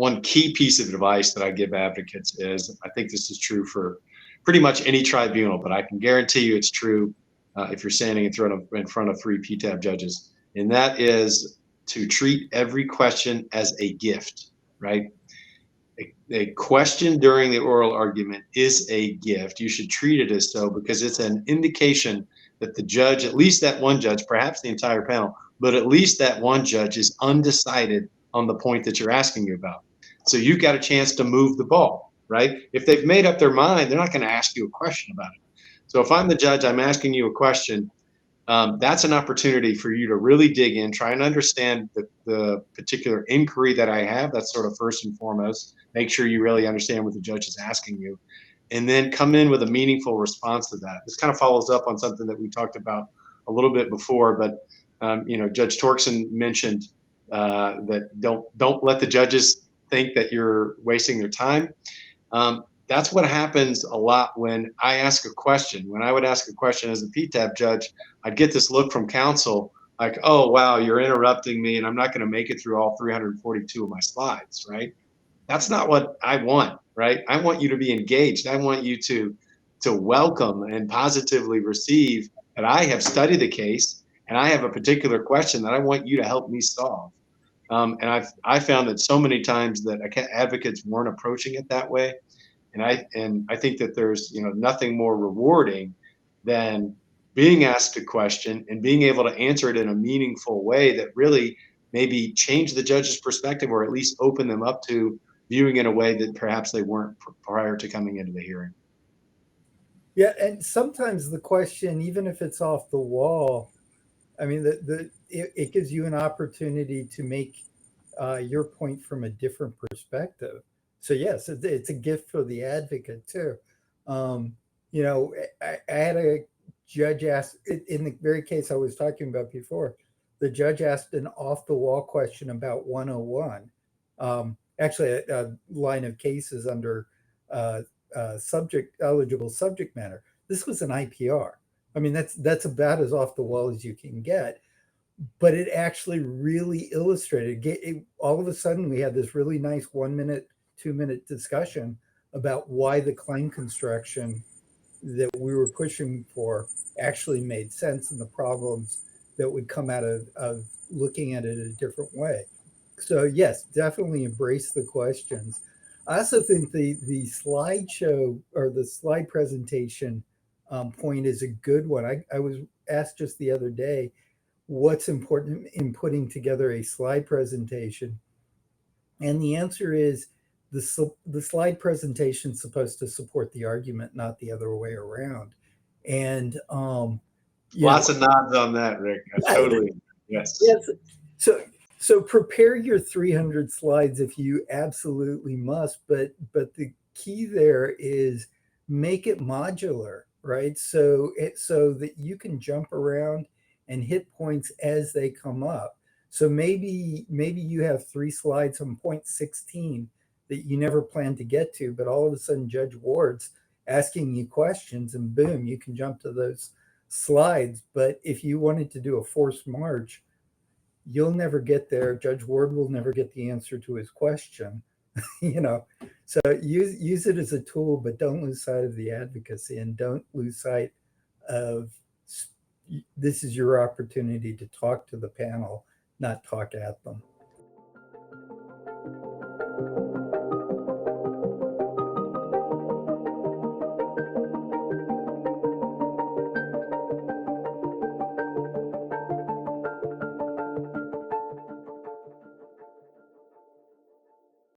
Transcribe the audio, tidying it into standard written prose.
one key piece of advice that I give advocates is, I think this is true for pretty much any tribunal, but I can guarantee you it's true if you're standing in front of 3 PTAB judges, and that is to treat every question as a gift, right? A question during the oral argument is a gift. You should treat it as so, because it's an indication that the judge, at least that one judge, perhaps the entire panel, but at least that one judge is undecided on the point that you're asking you about. So you've got a chance to move the ball, right? If they've made up their mind, they're not going to ask you a question about it. So if I'm the judge, I'm asking you a question, that's an opportunity for you to really dig in, try and understand the particular inquiry that I have. That's sort of first and foremost. Make sure you really understand what the judge is asking you, and then come in with a meaningful response to that. This kind of follows up on something that we talked about a little bit before, but Judge Torczon mentioned that don't let the judges think that you're wasting their time. That's what happens a lot when I ask a question. When I would ask a question as a PTAB judge, I'd get this look from counsel like, oh, wow, you're interrupting me and I'm not going to make it through all 342 of my slides, right? That's not what I want, right? I want you to be engaged. I want you to welcome and positively receive that I have studied the case and I have a particular question that I want you to help me solve. And I found that so many times that advocates weren't approaching it that way. And I think that there's nothing more rewarding than being asked a question and being able to answer it in a meaningful way that really maybe change the judge's perspective, or at least open them up to viewing in a way that perhaps they weren't prior to coming into the hearing. Yeah, and sometimes the question, even if it's off the wall, I mean, it gives you an opportunity to make your point from a different perspective. So yes, it's a gift for the advocate too. I had a judge ask, in the very case I was talking about before, the judge asked an off-the-wall question about 101. Actually, a line of cases under eligible subject matter. This was an IPR. I mean, that's about as off the wall as you can get. But it actually really illustrated. All of a sudden, we had this really nice 1 minute, 2 minute discussion about why the claim construction that we were pushing for actually made sense, and the problems that would come out of looking at it a different way. So yes, definitely embrace the questions. I also think the slideshow or the slide presentation point is a good one. I was asked just the other day, what's important in putting together a slide presentation? And the answer is the slide presentation is supposed to support the argument, not the other way around. And lots of nods on that, Rick. Totally. Yes. So prepare your 300 slides if you absolutely must, but the key there is make it modular, right? So that you can jump around and hit points as they come up. So maybe you have 3 slides on point 16 that you never planned to get to, but all of a sudden Judge Ward's asking you questions, and boom, you can jump to those slides. But if you wanted to do a forced march, you'll never get there. Judge Ward will never get the answer to his question. So use it as a tool, but don't lose sight of the advocacy, and don't lose sight of this is your opportunity to talk to the panel, not talk at them.